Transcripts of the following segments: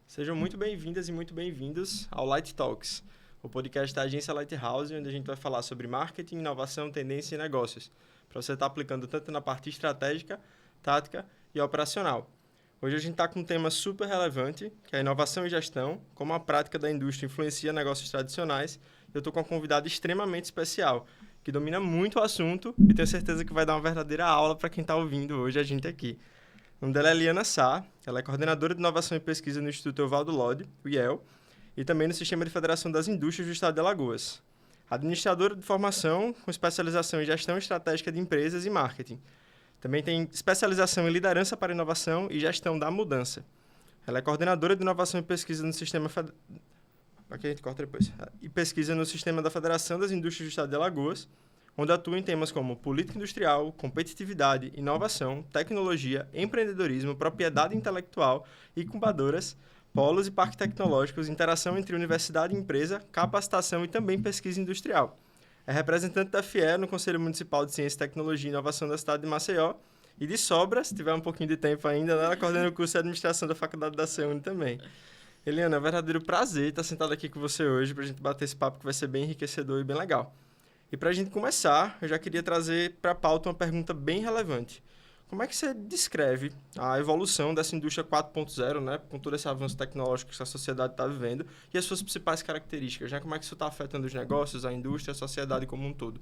Sejam muito bem-vindas e muito bem-vindos ao Light Talks, o podcast da agência Lighthouse, onde a gente vai falar sobre marketing, inovação, tendência e negócios, para você estar aplicando tanto na parte estratégica, tática e operacional. Hoje a gente está com um tema super relevante, que é a inovação e gestão, como a prática da indústria influencia negócios tradicionais. Eu estou com uma convidada extremamente especial, que domina muito o assunto e tenho certeza que vai dar uma verdadeira aula para quem está ouvindo hoje a gente aqui. O nome dela é Liana Sá, ela é coordenadora de inovação e pesquisa no Instituto Evaldo Lodge, o IEL, e também no Sistema de Federação das Indústrias do Estado de Alagoas. Administradora de formação com especialização em gestão estratégica de empresas e marketing. Também tem especialização em liderança para inovação e gestão da mudança. Ela é coordenadora de inovação e pesquisa no Sistema Aqui a gente corta depois. E pesquisa no Sistema da Federação das Indústrias do Estado de Alagoas, onde atua em temas como política industrial, competitividade, inovação, tecnologia, empreendedorismo, propriedade intelectual, incubadoras, polos e parques tecnológicos, interação entre universidade e empresa, capacitação e também pesquisa industrial. É representante da FIE no Conselho Municipal de Ciência, Tecnologia e Inovação da cidade de Maceió e de sobra, se tiver um pouquinho de tempo ainda, ela coordena o curso de administração da Faculdade da CEUNI também. Eliana, é um verdadeiro prazer estar sentada aqui com você hoje para a gente bater esse papo que vai ser bem enriquecedor e bem legal. E para a gente começar, eu já queria trazer para a pauta uma pergunta bem relevante. Como é que você descreve a evolução dessa indústria 4.0, né, com todo esse avanço tecnológico que a sociedade está vivendo, e as suas principais características, né? Como é que isso está afetando os negócios, a indústria, a sociedade como um todo?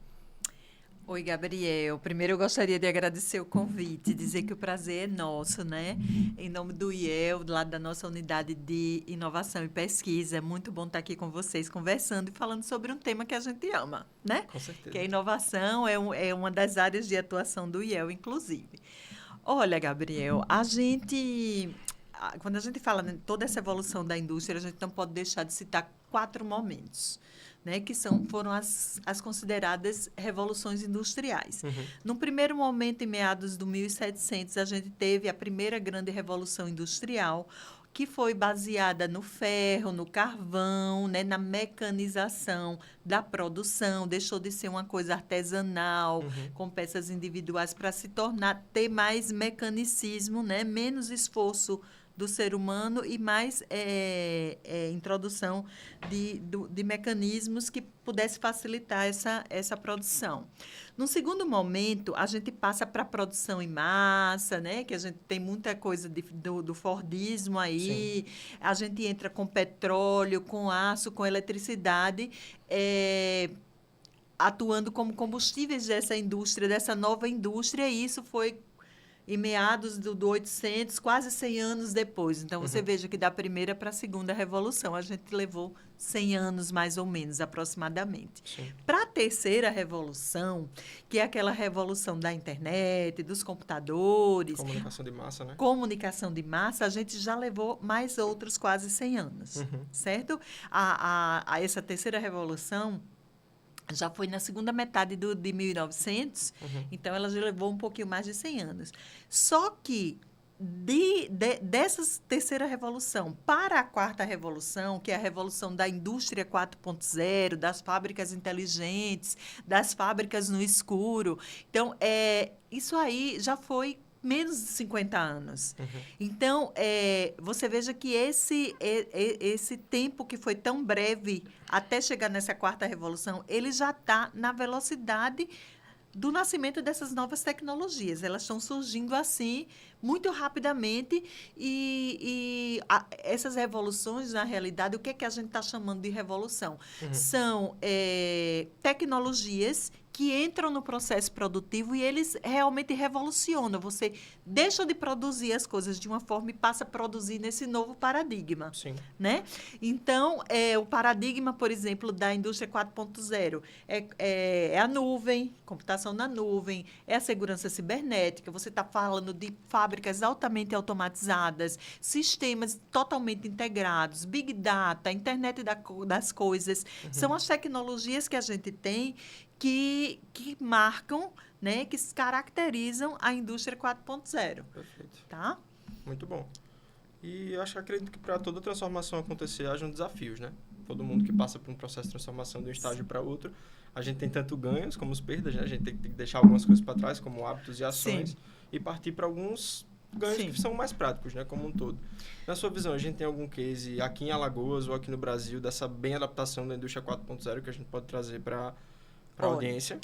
Oi, Gabriel. Primeiro eu gostaria de agradecer o convite, dizer que o prazer é nosso, né? Em nome do IEL, lá da nossa unidade de inovação e pesquisa, é muito bom estar aqui com vocês, conversando e falando sobre um tema que a gente ama, né? Com certeza. Que a inovação é uma das áreas de atuação do IEL, inclusive. Olha, Gabriel, quando a gente fala em toda essa evolução da indústria, a gente não pode deixar de citar 4 momentos, né, que foram as consideradas revoluções industriais. No primeiro momento, em meados do 1700, a gente teve a primeira grande revolução industrial, que foi baseada no ferro, no carvão, né, na mecanização da produção, deixou de ser uma coisa artesanal, com peças individuais, para ter mais mecanicismo, né, menos esforço do ser humano e mais introdução de mecanismos que pudesse facilitar essa produção. No segundo momento, a gente passa para a produção em massa, né? Que a gente tem muita coisa do Fordismo aí. Sim. A gente entra com petróleo, com aço, com eletricidade, atuando como combustíveis dessa indústria, dessa nova indústria, e isso foi em meados do 800, quase 100 anos depois. Então, você veja que da primeira para a segunda revolução, a gente levou 100 anos, mais ou menos, aproximadamente. Para a terceira revolução, que é aquela revolução da internet, dos computadores... Comunicação de massa, né? Comunicação de massa, a gente já levou mais outros quase 100 anos, certo? Essa terceira revolução já foi na segunda metade de 1900, então ela já levou um pouquinho mais de 100 anos. Só que dessa terceira revolução para a quarta revolução, que é a revolução da indústria 4.0, das fábricas inteligentes, das fábricas no escuro, então, isso aí já foi menos de 50 anos. Então, você veja que esse tempo que foi tão breve até chegar nessa quarta revolução, ele já está na velocidade do nascimento dessas novas tecnologias. Elas estão surgindo assim, muito rapidamente, e essas revoluções, na realidade, o que é que a gente está chamando de revolução? São tecnologias que entram no processo produtivo e eles realmente revolucionam. Você deixa de produzir as coisas de uma forma e passa a produzir nesse novo paradigma. Sim. Né? Então, o paradigma, por exemplo, da indústria 4.0 é a nuvem, computação na nuvem, é a segurança cibernética, você está falando de fábricas altamente automatizadas, sistemas totalmente integrados, Big Data, internet das coisas. São as tecnologias que a gente tem que marcam, né, que caracterizam a indústria 4.0. Perfeito. Tá? Muito bom. E eu acredito que para toda transformação acontecer, hajam desafios, né? Todo mundo que passa por um processo de transformação de um estágio para outro, a gente tem tanto ganhos como as perdas, né? A gente tem que deixar algumas coisas para trás, como hábitos e ações, e partir para alguns ganhos Sim. que são mais práticos, né, como um todo. Na sua visão, a gente tem algum case aqui em Alagoas ou aqui no Brasil dessa bem adaptação da indústria 4.0 que a gente pode trazer para a Olha, audiência?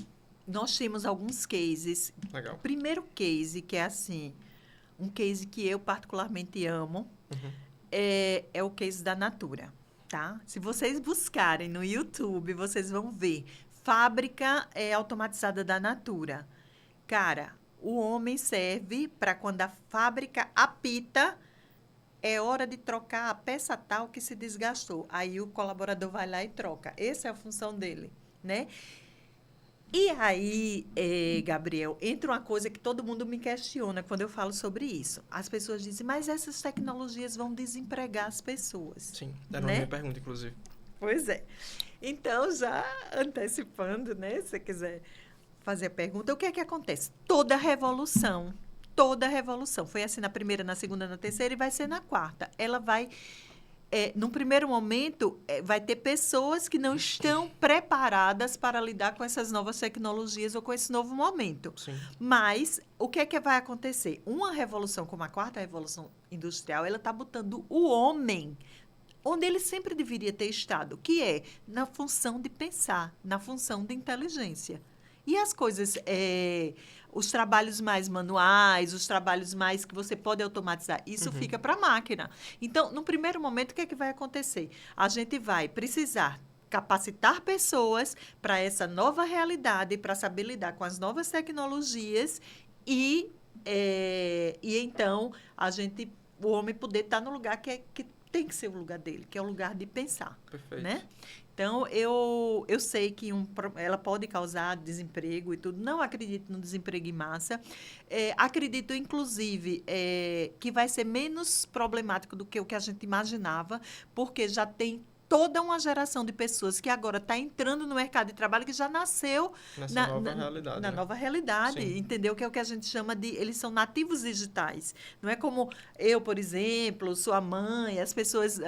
nós temos alguns cases. Legal. O primeiro case, que é assim, um case que eu particularmente amo, é o case da Natura, tá? Se vocês buscarem no YouTube, vocês vão ver fábrica automatizada da Natura. Cara, o homem serve para quando a fábrica apita, é hora de trocar a peça tal que se desgastou. Aí o colaborador vai lá e troca. Essa é a função dele, né? E aí, Gabriel, entra uma coisa que todo mundo me questiona quando eu falo sobre isso. As pessoas dizem, mas essas tecnologias vão desempregar as pessoas. Sim, era uma né? minha pergunta, inclusive. Pois é. Então, já antecipando, né? Se você quiser fazer a pergunta, o que é que acontece? Toda revolução, foi assim na primeira, na segunda, na terceira e vai ser na quarta. Ela vai, num primeiro momento, vai ter pessoas que não estão preparadas para lidar com essas novas tecnologias ou com esse novo momento. Sim. Mas o que é que vai acontecer? Uma revolução como a quarta revolução industrial, ela está botando o homem onde ele sempre deveria ter estado, que é na função de pensar, na função de inteligência. E as coisas, os trabalhos mais manuais, os trabalhos mais que você pode automatizar, isso fica para a máquina. Então, no primeiro momento, o que é que vai acontecer? A gente vai precisar capacitar pessoas para essa nova realidade, para saber lidar com as novas tecnologias e então o homem poder estar no lugar que tem que ser o lugar dele, que é o lugar de pensar. Perfeito. Né? Então, eu sei que ela pode causar desemprego e tudo. Não acredito no desemprego em massa. Acredito, inclusive, que vai ser menos problemático do que o que a gente imaginava, porque já tem toda uma geração de pessoas que agora está entrando no mercado de trabalho que já nasceu Nessa nova realidade. na né? nova realidade, Sim. entendeu? Que é o que a gente chama de... Eles são nativos digitais. Não é como eu, por exemplo, sua mãe, as pessoas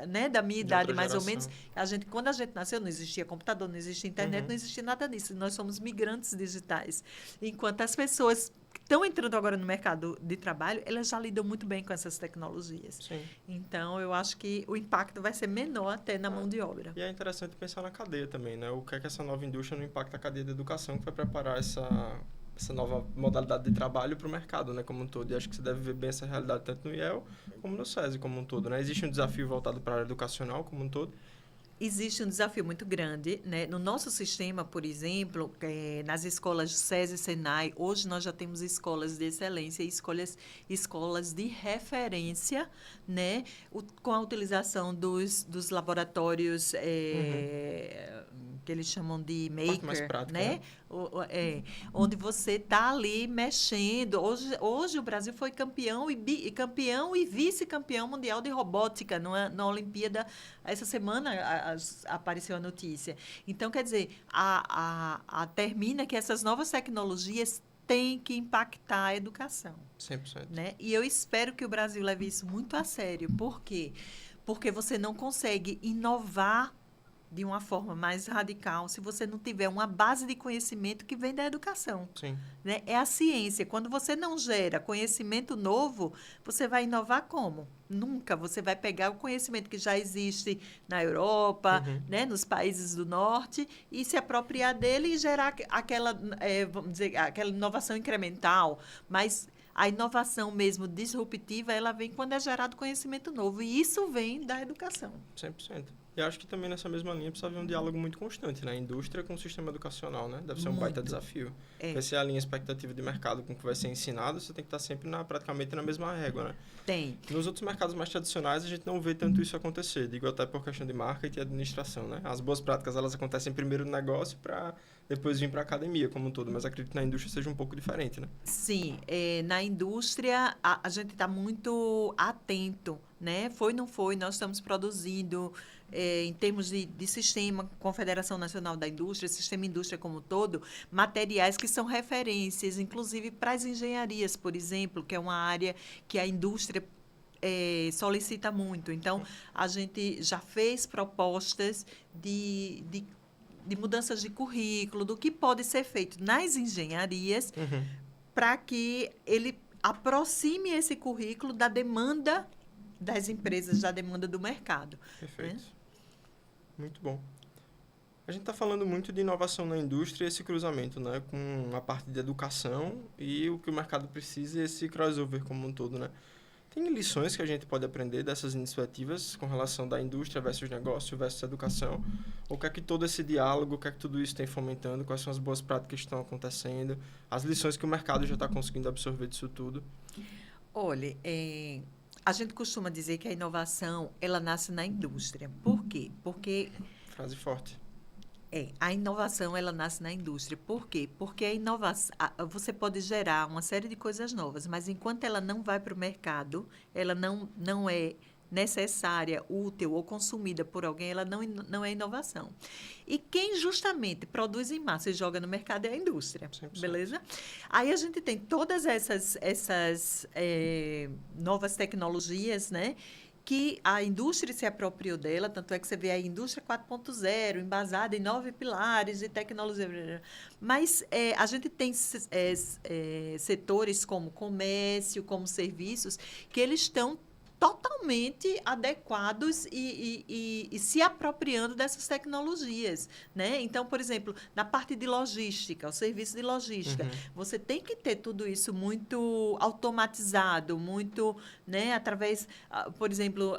né, da minha De idade, outra mais ou geração. menos. Quando a gente nasceu, não existia computador, não existia internet, não existia nada disso. Nós somos migrantes digitais. Enquanto as pessoas que estão entrando agora no mercado de trabalho, elas já lidam muito bem com essas tecnologias. Sim. Então, eu acho que o impacto vai ser menor até na mão de obra. E é interessante pensar na cadeia também, né? O que é que essa nova indústria não impacta a cadeia da educação que vai preparar essa nova modalidade de trabalho para o mercado, né, como um todo. E acho que você deve ver bem essa realidade tanto no IEL como no SESI como um todo, né? Existe um desafio voltado para a área educacional como um todo? Existe um desafio muito grande, né? No nosso sistema, por exemplo, nas escolas SESI e Senai, hoje nós já temos escolas de excelência e escolas de referência, né? Com a utilização dos laboratórios que eles chamam de maker, mais prática, né? Onde você está ali mexendo. Hoje o Brasil foi campeão e vice-campeão mundial de robótica na Olimpíada. Essa semana apareceu a notícia. Então, quer dizer, termina que essas novas tecnologias têm que impactar a educação. 100%. Né? E eu espero que o Brasil leve isso muito a sério. Por quê? Porque você não consegue inovar de uma forma mais radical se você não tiver uma base de conhecimento que vem da educação. Sim. Né? É a ciência. Quando você não gera conhecimento novo, você vai inovar como? Nunca. Você vai pegar o conhecimento que já existe na Europa, né, nos países do norte, e se apropriar dele e gerar aquela, vamos dizer, aquela inovação incremental. Mas a inovação mesmo disruptiva, ela vem quando é gerado conhecimento novo. E isso vem da educação. 100%. E acho que também nessa mesma linha precisa haver um diálogo muito constante, né? A indústria com o sistema educacional, né? Deve ser um baita desafio. Porque se alinha a expectativa de mercado com o que vai ser ensinado, você tem que estar sempre praticamente na mesma régua, né? Tem. Nos outros mercados mais tradicionais, a gente não vê tanto isso acontecer. Digo até por questão de marketing e administração, né? As boas práticas, elas acontecem primeiro no negócio para depois vir para a academia como um todo. Mas acredito que na indústria seja um pouco diferente, né? Sim. Na indústria, a gente está muito atento, né? Foi, não foi, nós estamos produzindo... em termos de sistema, Confederação Nacional da Indústria, sistema indústria como um todo, materiais que são referências, inclusive para as engenharias, por exemplo, que é uma área que a indústria solicita muito. Então, a gente já fez propostas de mudanças de currículo, do que pode ser feito nas engenharias para que aproxime esse currículo da demanda das empresas, da demanda do mercado. Perfeito. Né? Muito bom. A gente está falando muito de inovação na indústria e esse cruzamento, né, com a parte de educação e o que o mercado precisa e esse crossover como um todo, né? Tem lições que a gente pode aprender dessas iniciativas com relação da indústria versus negócio versus educação? Ou o que é que todo esse diálogo, o que é que tudo isso tem fomentando? Quais são as boas práticas que estão acontecendo? As lições que o mercado já está conseguindo absorver disso tudo? Olha, a gente costuma dizer que a inovação, ela nasce na indústria. Por quê? Porque Frase forte. a inovação, ela nasce na indústria. Por quê? Porque a inovação, você pode gerar uma série de coisas novas, mas enquanto ela não vai para o mercado, ela não é necessária, útil ou consumida por alguém, ela não é inovação. E quem justamente produz em massa e joga no mercado é a indústria, 100%. beleza? Aí a gente tem todas essas novas tecnologias, né? Que a indústria se apropriou dela, tanto é que você vê a indústria 4.0, embasada em 9 pilares de tecnologia. Mas a gente tem setores como comércio, como serviços, que eles estão totalmente adequados e se apropriando dessas tecnologias, né? Então, por exemplo, na parte de logística, o serviço de logística, você tem que ter tudo isso muito automatizado, muito, né, através, por exemplo,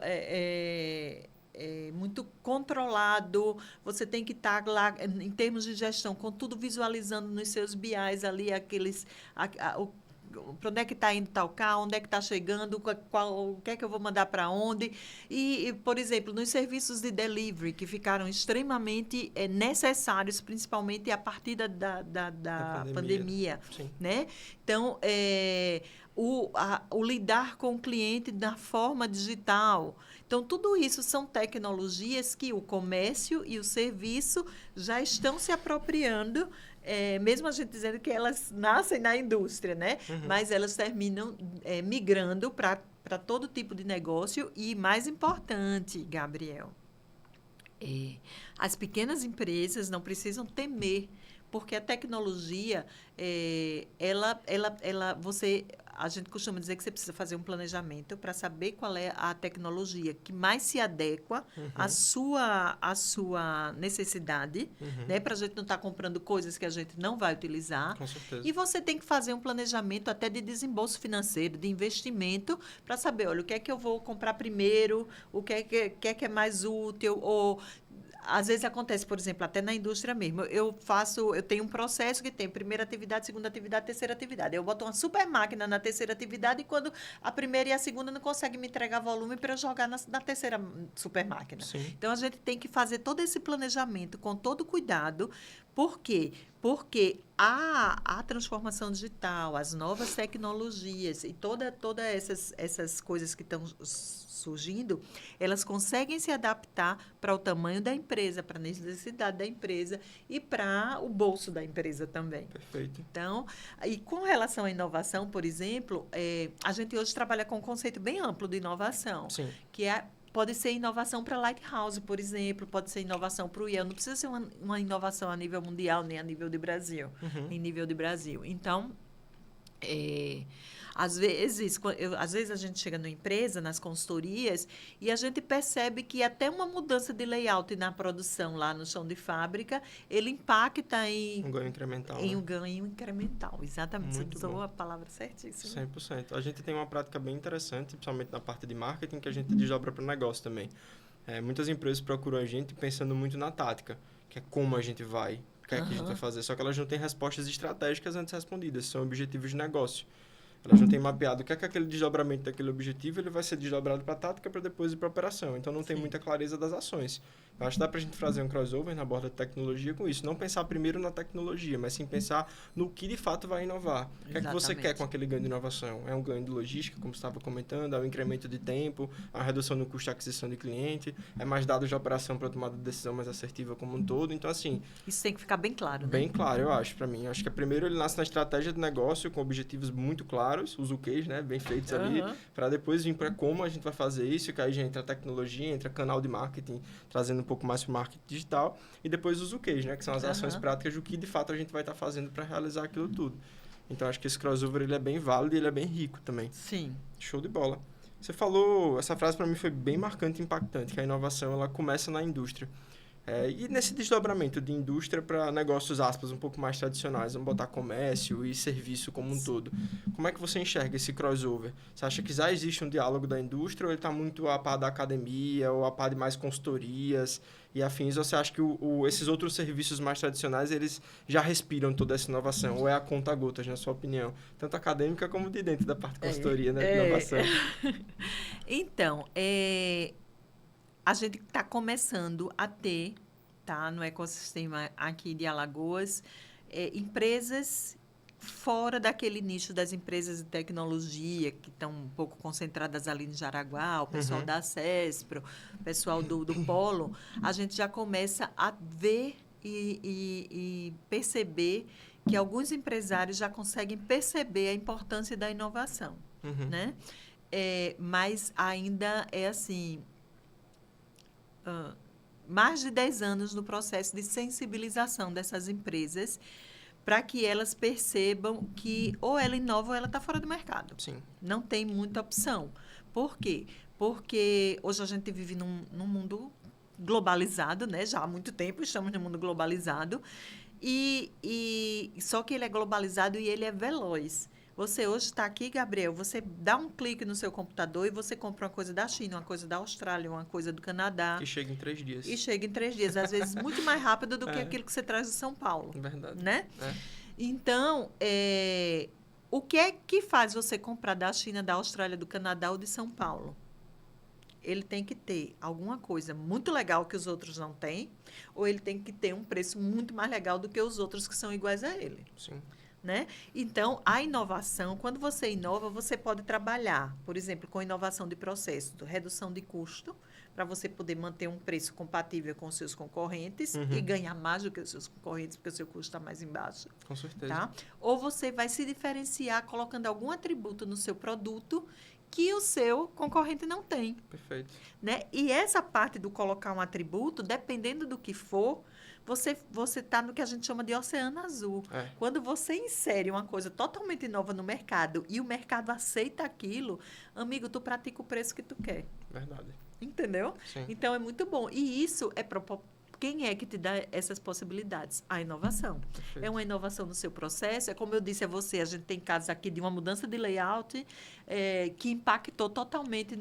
muito controlado, você tem que estar lá, em termos de gestão, com tudo visualizando nos seus BIs ali, para onde é que está indo tal carro, onde é que está chegando, o que é que eu vou mandar para onde. Por exemplo, nos serviços de delivery, que ficaram extremamente necessários, principalmente a partir da pandemia. Né? Então, o lidar com o cliente da forma digital. Então, tudo isso são tecnologias que o comércio e o serviço já estão se apropriando, mesmo a gente dizendo que elas nascem na indústria, né? Mas elas terminam migrando para todo tipo de negócio. E, mais importante, Gabriel, as pequenas empresas não precisam temer, porque a tecnologia, a gente costuma dizer que você precisa fazer um planejamento para saber qual é a tecnologia que mais se adequa à sua necessidade, né? Para a gente não estar comprando coisas que a gente não vai utilizar. Com certeza. E você tem que fazer um planejamento até de desembolso financeiro, de investimento, para saber, olha, o que é que eu vou comprar primeiro, o que é que é mais útil, ou às vezes acontece, por exemplo, até na indústria mesmo. Eu tenho um processo que tem primeira atividade, segunda atividade, terceira atividade. Eu boto uma super máquina na terceira atividade e quando a primeira e a segunda não conseguem me entregar volume para eu jogar na terceira super máquina. Sim. Então, a gente tem que fazer todo esse planejamento com todo cuidado. Por quê? Porque a transformação digital, as novas tecnologias e todas essas coisas que estão surgindo, elas conseguem se adaptar para o tamanho da empresa, para a necessidade da empresa e para o bolso da empresa também. Perfeito. Então, e com relação à inovação, por exemplo, a gente hoje trabalha com um conceito bem amplo de inovação, Sim. que pode ser inovação para a Lighthouse, por exemplo, pode ser inovação para o IEL, não precisa ser uma inovação a nível mundial, nem a nível de Brasil, em nível de Brasil. Então, às vezes a gente chega numa empresa, nas consultorias, e a gente percebe que até uma mudança de layout na produção lá no chão de fábrica, ele impacta em um ganho incremental. Um ganho incremental, exatamente. Muito Você usou bom. a palavra certíssima. 100%. A gente tem uma prática bem interessante, principalmente na parte de marketing, que a gente desdobra para o negócio também. Muitas empresas procuram a gente pensando muito na tática, que é como a gente vai, o que é que a gente vai fazer. Só que elas não têm respostas estratégicas antes respondidas, são objetivos de negócio. Elas não têm mapeado o que é que aquele desdobramento daquele objetivo ele vai ser desdobrado para a tática para depois ir para a operação. Então, não tem muita clareza das ações. Eu acho que dá para a gente fazer um crossover na borda de tecnologia com isso. Não pensar primeiro na tecnologia, mas sim pensar no que de fato vai inovar. O que é que você quer com aquele ganho de inovação? É um ganho de logística, como você estava comentando? É um incremento de tempo? É uma redução no custo de aquisição de cliente? É mais dados de operação para tomada de decisão mais assertiva como um todo? Então, assim... Isso tem que ficar bem claro, né? Bem claro, eu acho, para mim. Eu acho que primeiro ele nasce na estratégia de negócio, com objetivos muito claros, os UQs, né? Bem feitos ali, para depois vir para como a gente vai fazer isso, que aí já entra a tecnologia, entra canal de marketing, trazendo um pouco mais para o marketing digital, e depois os UQs, né? Que são as ações práticas do que de fato a gente vai estar fazendo para realizar aquilo tudo. Então, acho que esse crossover ele é bem válido e ele é bem rico também. Sim. Show de bola. Você falou, essa frase para mim foi bem marcante e impactante, que a inovação ela começa na indústria. E nesse desdobramento de indústria para negócios, aspas, um pouco mais tradicionais, vamos botar comércio e serviço como um todo. Como é que você enxerga esse crossover? Você acha que já existe um diálogo da indústria ou ele está muito a par da academia ou a par de mais consultorias e afins? Ou você acha que esses outros serviços mais tradicionais, eles já respiram toda essa inovação? Ou é a conta-gotas, na sua opinião? Tanto acadêmica como de dentro da parte de consultoria, né? De inovação. Então, a gente está começando a ter, tá, no ecossistema aqui de Alagoas, empresas fora daquele nicho das empresas de tecnologia, que estão um pouco concentradas ali em Jaraguá, o pessoal da CESPRO, o pessoal do Polo, a gente já começa a ver e perceber que alguns empresários já conseguem perceber a importância da inovação, né? Mas ainda é assim... mais de 10 anos no processo de sensibilização dessas empresas para que elas percebam que ou ela inova ou ela está fora do mercado. Sim. Não tem muita opção. Por quê? Porque hoje a gente vive num mundo globalizado, né? Já há muito tempo estamos num mundo globalizado. Só que ele é globalizado e ele é veloz. Você hoje está aqui, Gabriel, você dá um clique no seu computador e você compra uma coisa da China, uma coisa da Austrália, uma coisa do Canadá. Que chega em 3 dias. E chega em 3 dias, às vezes muito mais rápido do que aquilo que você traz de São Paulo. Verdade. Né? Então, o que é que faz você comprar da China, da Austrália, do Canadá ou de São Paulo? Ele tem que ter alguma coisa muito legal que os outros não têm, ou ele tem que ter um preço muito mais legal do que os outros que são iguais a ele. Sim. Né? Então, a inovação, quando você inova, você pode trabalhar, por exemplo, com inovação de processo, redução de custo, para você poder manter um preço compatível com os seus concorrentes e ganhar mais do que os seus concorrentes, porque o seu custo está mais embaixo. Com certeza. Tá? Ou você vai se diferenciar colocando algum atributo no seu produto que o seu concorrente não tem. Perfeito. Né? E essa parte do colocar um atributo, dependendo do que for, você está no que a gente chama de oceano azul. Quando você insere uma coisa totalmente nova no mercado e o mercado aceita aquilo, amigo, tu pratica o preço que tu quer. Verdade. Entendeu? Sim. Então, é muito bom. E isso é quem é que te dá essas possibilidades? A inovação. Perfeito. É uma inovação no seu processo. É como eu disse a você, a gente tem casos aqui de uma mudança de layout que impactou totalmente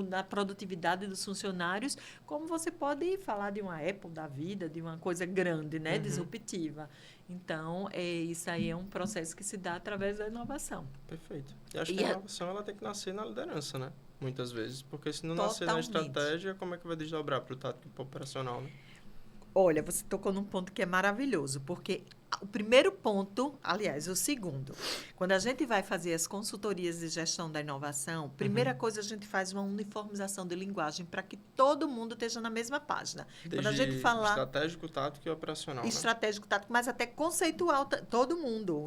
na produtividade dos funcionários, como você pode falar de uma Apple da vida, de uma coisa grande, né? Disruptiva. Então, isso aí é um processo que se dá através da inovação. Perfeito. E acho que a inovação ela tem que nascer na liderança, né? Muitas vezes. Porque se não nascer na estratégia, como é que vai desdobrar para o tático operacional, né? Olha, você tocou num ponto que é maravilhoso, porque o primeiro ponto, aliás, o segundo, quando a gente vai fazer as consultorias de gestão da inovação, primeira coisa, a gente faz uma uniformização de linguagem para que todo mundo esteja na mesma página. Desde quando a gente fala estratégico, tático e operacional, estratégico, tático, mas até conceitual, todo mundo.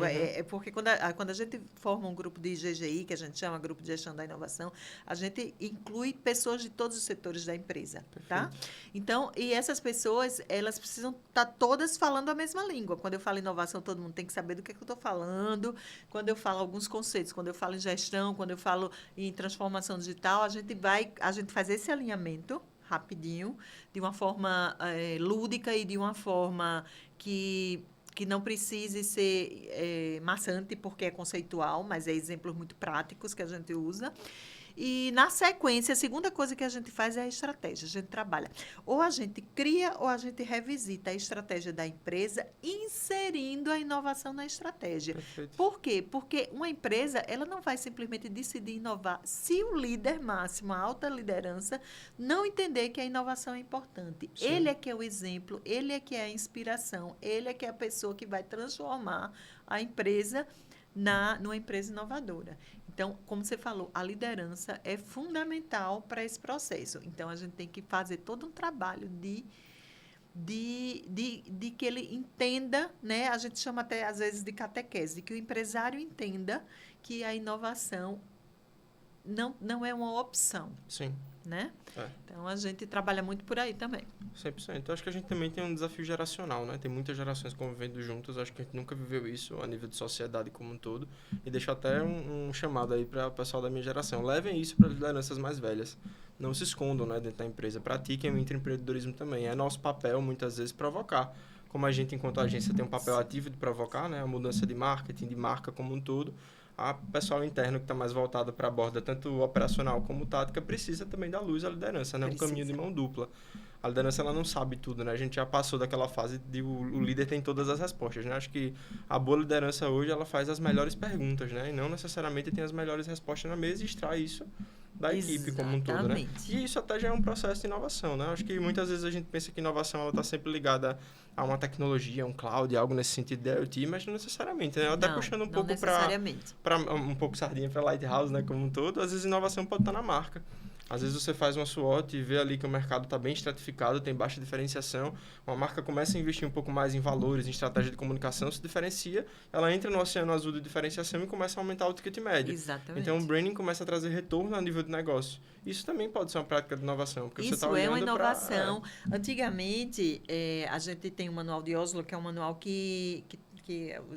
Porque quando a gente forma um grupo de GGI, que a gente chama Grupo de Gestão da Inovação, a gente inclui pessoas de todos os setores da empresa. Tá? Então, e essas pessoas, elas precisam estar todas falando a mesma língua. Quando eu falo inovação, todo mundo tem que saber do que eu estou falando. Quando eu falo alguns conceitos, quando eu falo em gestão, quando eu falo em transformação digital, a gente faz esse alinhamento rapidinho, de uma forma lúdica e de uma forma que não precise ser maçante, porque é conceitual, mas é exemplos muito práticos que a gente usa. E, na sequência, a segunda coisa que a gente faz é a estratégia. A gente trabalha. Ou a gente cria ou a gente revisita a estratégia da empresa, inserindo a inovação na estratégia. Perfeito. Por quê? Porque uma empresa ela não vai simplesmente decidir inovar se o líder máximo, a alta liderança, não entender que a inovação é importante. Sim. Ele é que é o exemplo, ele é que é a inspiração, ele é que é a pessoa que vai transformar a empresa numa empresa inovadora. Então, como você falou, a liderança é fundamental para esse processo. Então, a gente tem que fazer todo um trabalho de que ele entenda, né? A gente chama até, às vezes, de catequese, que o empresário entenda que a inovação não é uma opção. Sim. né? Então, a gente trabalha muito por aí também. 100%. Eu acho que a gente também tem um desafio geracional, né? Tem muitas gerações convivendo juntas. Acho que a gente nunca viveu isso a nível de sociedade como um todo. E deixo até um chamado aí para o pessoal da minha geração. Levem isso para as lideranças mais velhas. Não se escondam, né, dentro da empresa. Pratiquem o intraempreendedorismo também. É nosso papel, muitas vezes, provocar. Como a gente, enquanto agência, tem um papel ativo de provocar, né? A mudança de marketing, de marca como um todo. A pessoal interno que está mais voltado para a borda, tanto operacional como tática, precisa também dar luz à liderança, né? Um caminho de mão dupla. A liderança, ela não sabe tudo, né? A gente já passou daquela fase de o líder tem todas as respostas, né? Acho que a boa liderança hoje, ela faz as melhores perguntas, né? E não necessariamente tem as melhores respostas na mesa e extrai isso da equipe como um todo, né? E isso até já é um processo de inovação, né? Acho que muitas vezes a gente pensa que inovação, ela está sempre ligada a uma tecnologia, um cloud, algo nesse sentido de IoT, mas não necessariamente, né? Até puxando um pouco para um pouco sardinha para Lighthouse, né, como um todo, às vezes inovação pode estar na marca. Às vezes você faz uma SWOT e vê ali que o mercado está bem estratificado, tem baixa diferenciação, uma marca começa a investir um pouco mais em valores, em estratégia de comunicação, se diferencia, ela entra no oceano azul de diferenciação e começa a aumentar o ticket médio. Exatamente. Então o branding começa a trazer retorno a nível de negócio. Isso também pode ser uma prática de inovação. Porque isso você é uma inovação. Antigamente, a gente tem o Manual de Oslo, que é um manual que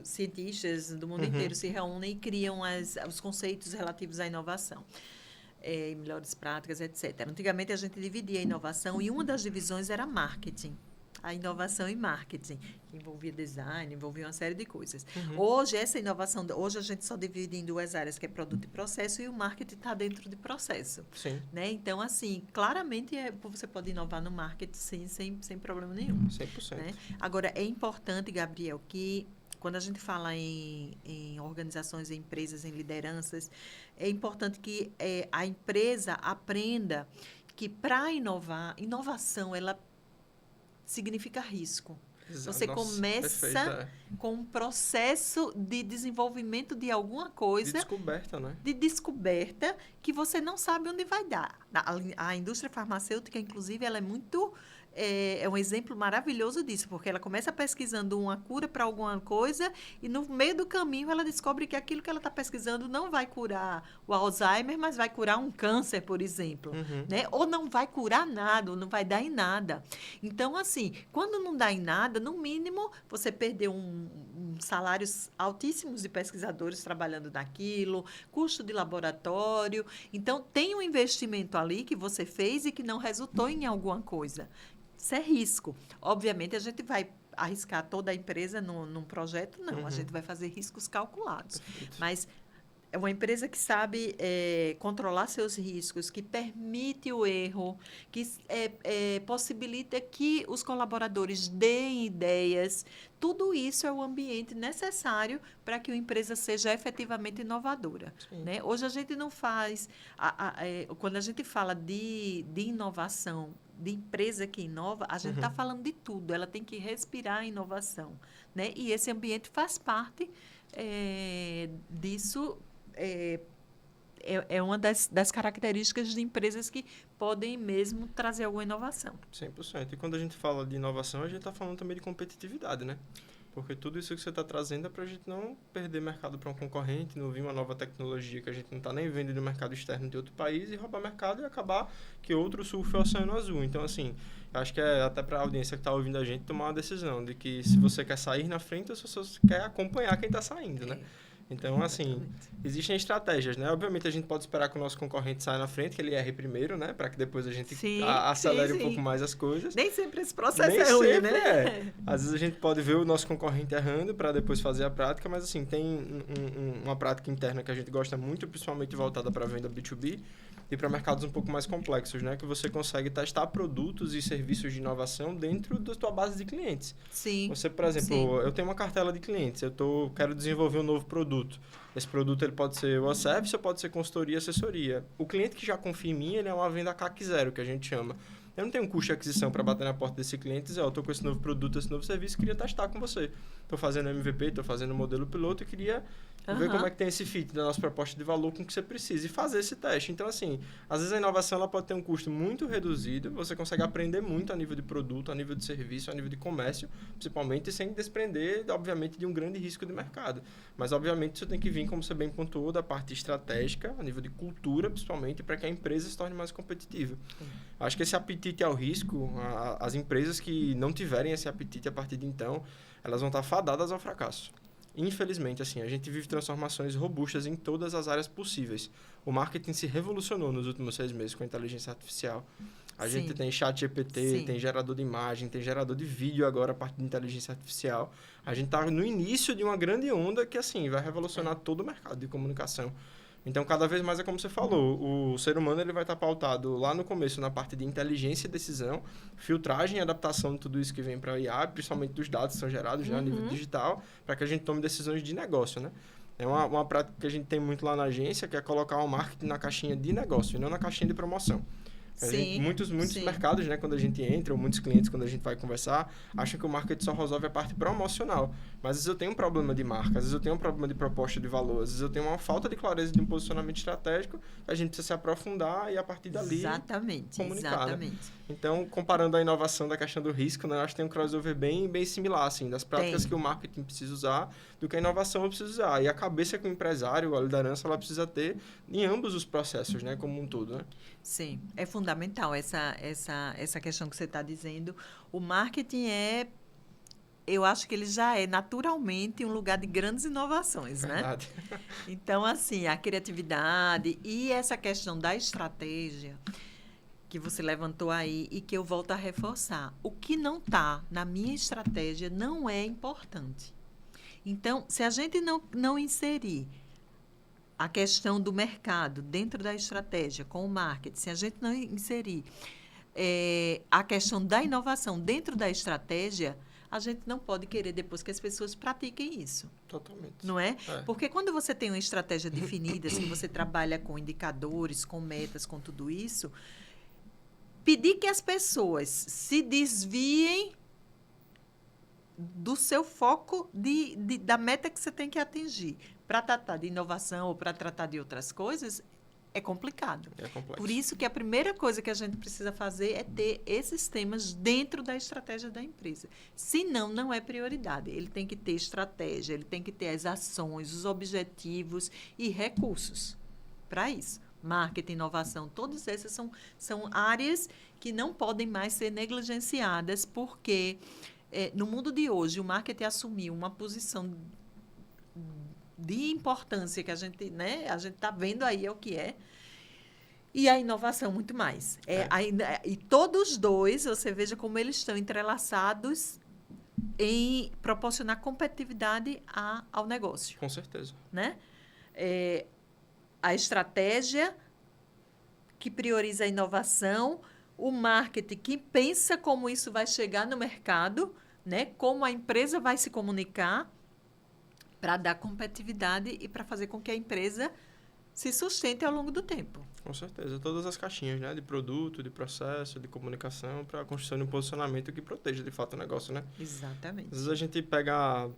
os cientistas do mundo inteiro se reúnem e criam os conceitos relativos à inovação. Melhores práticas, etc. Antigamente, a gente dividia a inovação e uma das divisões era marketing. A inovação e marketing, que envolvia design, envolvia uma série de coisas. Hoje, hoje a gente só divide em duas áreas, que é produto e processo, e o marketing está dentro de processo. Sim. Né? Então, assim, claramente você pode inovar no marketing sem problema nenhum. 100%. Né? Agora, é importante, Gabriel, que quando a gente fala em organizações, em empresas, em lideranças, é importante que a empresa aprenda que para inovação, ela significa risco. Exato. Você começa com um processo de desenvolvimento de alguma coisa. De descoberta, né? De descoberta que você não sabe onde vai dar. A indústria farmacêutica, inclusive, ela é muito... É um exemplo maravilhoso disso, porque ela começa pesquisando uma cura para alguma coisa e no meio do caminho ela descobre que aquilo que ela está pesquisando não vai curar o Alzheimer, mas vai curar um câncer, por exemplo. Né? Ou não vai curar nada, ou não vai dar em nada. Então, assim, quando não dá em nada, no mínimo, você perdeu salários altíssimos de pesquisadores trabalhando naquilo, custo de laboratório. Então, tem um investimento ali que você fez e que não resultou em alguma coisa. Isso é risco. Obviamente, a gente vai arriscar toda a empresa num projeto? Não. A gente vai fazer riscos calculados. Perfeito. Mas é uma empresa que sabe controlar seus riscos, que permite o erro, que possibilita que os colaboradores deem ideias. Tudo isso é o ambiente necessário para que a empresa seja efetivamente inovadora. Né? Hoje, a gente não faz... quando a gente fala de inovação, de empresa que inova, a gente está falando de tudo. Ela tem que respirar a inovação. Né? E esse ambiente faz parte disso. É uma das características de empresas que podem mesmo trazer alguma inovação. 100%. E quando a gente fala de inovação, a gente está falando também de competitividade, né? Porque tudo isso que você está trazendo é para a gente não perder mercado para um concorrente, não vir uma nova tecnologia que a gente não está nem vendo no mercado externo de outro país e roubar mercado e acabar que outro surfe o oceano azul. Então, assim, acho que é até para a audiência que está ouvindo a gente tomar uma decisão de que se você quer sair na frente ou se você quer acompanhar quem está saindo, né? Então, assim, existem estratégias, né? Obviamente, a gente pode esperar que o nosso concorrente saia na frente, que ele erre primeiro, né? Para que depois a gente acelere um pouco mais as coisas. Nem sempre esse processo é ruim, né? Às vezes a gente pode ver o nosso concorrente errando para depois fazer a prática, mas, assim, tem uma prática interna que a gente gosta muito, principalmente voltada para a venda B2B e para mercados um pouco mais complexos, né? Que você consegue testar produtos e serviços de inovação dentro da tua base de clientes. Sim. Você, por exemplo, eu tenho uma cartela de clientes, quero desenvolver um novo produto. Esse produto ele pode ser o service ou pode ser consultoria e assessoria. O cliente que já confia em mim, ele é uma venda CAC 0, que a gente chama. Eu não tenho um custo de aquisição para bater na porta desse cliente e dizer, estou com esse novo produto, esse novo serviço, queria testar com você. Estou fazendo MVP, estou fazendo modelo piloto e queria ver como é que tem esse fit da nossa proposta de valor com o que você precisa e fazer esse teste. Então, assim, às vezes a inovação ela pode ter um custo muito reduzido, você consegue aprender muito a nível de produto, a nível de serviço, a nível de comércio, principalmente sem desprender, obviamente, de um grande risco de mercado. Mas, obviamente, isso tem que vir, como você bem pontuou, da parte estratégica, a nível de cultura, principalmente, para que a empresa se torne mais competitiva. Acho que esse apetite ao risco, as empresas que não tiverem esse apetite a partir de então, elas vão estar fadadas ao fracasso. Infelizmente, assim, a gente vive transformações robustas em todas as áreas possíveis. O marketing se revolucionou nos últimos 6 meses com a inteligência artificial. A gente tem chat GPT, tem gerador de imagem, tem gerador de vídeo agora a partir de inteligência artificial. A gente está no início de uma grande onda que, assim, vai revolucionar todo o mercado de comunicação. Então, cada vez mais é como você falou, o ser humano ele vai estar pautado lá no começo na parte de inteligência e decisão, filtragem e adaptação de tudo isso que vem para a IA, principalmente dos dados que são gerados já a nível digital, para que a gente tome decisões de negócio, né? É uma prática que a gente tem muito lá na agência, que é colocar o marketing na caixinha de negócio e não na caixinha de promoção. Muitos mercados, né, quando a gente entra, ou muitos clientes, quando a gente vai conversar, acham que o marketing só resolve a parte promocional. Mas às vezes eu tenho um problema de marca, às vezes eu tenho um problema de proposta de valor, às vezes eu tenho uma falta de clareza de um posicionamento estratégico, a gente precisa se aprofundar e a partir dali comunicar. Né? Então, comparando a inovação da questão do risco, né, eu acho que tem um crossover bem similar, assim, das práticas que o marketing precisa usar, do que a inovação precisa usar. E a cabeça que o empresário, a liderança, ela precisa ter em ambos os processos, né, como um todo, né? Sim, é fundamental essa questão que você está dizendo. O marketing eu acho que ele já é naturalmente um lugar de grandes inovações, Verdade. Né? Então, assim, a criatividade e essa questão da estratégia que você levantou aí e que eu volto a reforçar. O que não está na minha estratégia não é importante. Então, se a gente não inserir a questão do mercado dentro da estratégia com o marketing, se a gente não inserir a questão da inovação dentro da estratégia, a gente não pode querer depois que as pessoas pratiquem isso. Totalmente. Não é? Porque quando você tem uma estratégia definida, se você trabalha com indicadores, com metas, com tudo isso, pedir que as pessoas se desviem do seu foco da meta que você tem que atingir para tratar de inovação ou para tratar de outras coisas, é complicado. É complexo. Por isso que a primeira coisa que a gente precisa fazer é ter esses temas dentro da estratégia da empresa. Senão, não é prioridade. Ele tem que ter estratégia, ele tem que ter as ações, os objetivos e recursos para isso. Marketing, inovação, todas essas são áreas que não podem mais ser negligenciadas, porque no mundo de hoje o marketing assumiu uma posição de importância que a gente está vendo aí é o que é, e a inovação muito mais. E todos dois, você veja como eles estão entrelaçados em proporcionar competitividade ao negócio. Com certeza. Né? A estratégia que prioriza a inovação, o marketing que pensa como isso vai chegar no mercado, né? Como a empresa vai se comunicar para dar competitividade e para fazer com que a empresa se sustente ao longo do tempo. Com certeza. Todas as caixinhas, né? De produto, de processo, de comunicação, para a construção de um posicionamento que proteja, de fato, o negócio, né? Exatamente. Às vezes a gente pega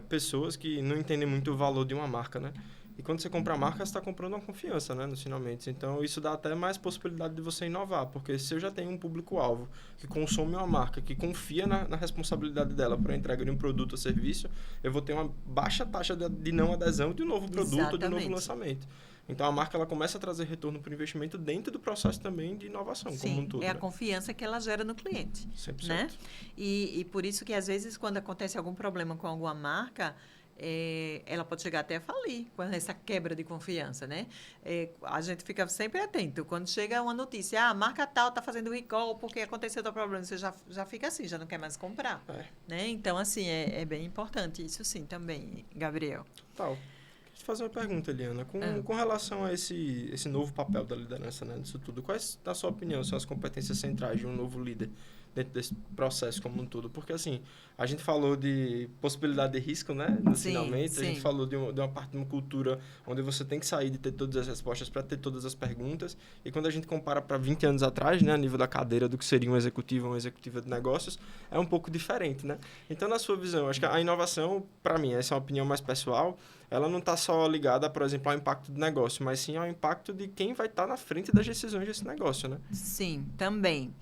pessoas que não entendem muito o valor de uma marca, né? E quando você compra a marca, você está comprando uma confiança, né, nos finalmente. Então, isso dá até mais possibilidade de você inovar, porque se eu já tenho um público-alvo que consome uma marca, que confia na responsabilidade dela para a entrega de um produto ou serviço, eu vou ter uma baixa taxa de não adesão de um novo produto ou de um novo lançamento. Então, a marca ela começa a trazer retorno para o investimento dentro do processo também de inovação, sim, como um todo. É a confiança que ela gera no cliente. 100%. Né? E por isso que, às vezes, quando acontece algum problema com alguma marca, ela pode chegar até a falir com essa quebra de confiança, né? A gente fica sempre atento. Quando chega uma notícia, a marca tal está fazendo recall porque aconteceu tal problema, você já fica assim, já não quer mais comprar. Né? Então, assim, é bem importante isso sim também, Gabriel. Total. Deixa eu fazer uma pergunta, Eliana. Com relação a esse novo papel da liderança, né, disso tudo, quais, na sua opinião, são as competências centrais de um novo líder dentro desse processo como um todo? Porque, assim, a gente falou de possibilidade de risco, né? Finalmente, a gente falou de uma parte de uma cultura onde você tem que sair de ter todas as respostas para ter todas as perguntas. E quando a gente compara para 20 anos atrás, né, a nível da cadeira do que seria um executivo ou uma executiva de negócios, é um pouco diferente, né? Então, na sua visão, acho que a inovação, para mim, essa é uma opinião mais pessoal, ela não está só ligada, por exemplo, ao impacto do negócio, mas sim ao impacto de quem vai estar na frente das decisões desse negócio, né? Sim, também.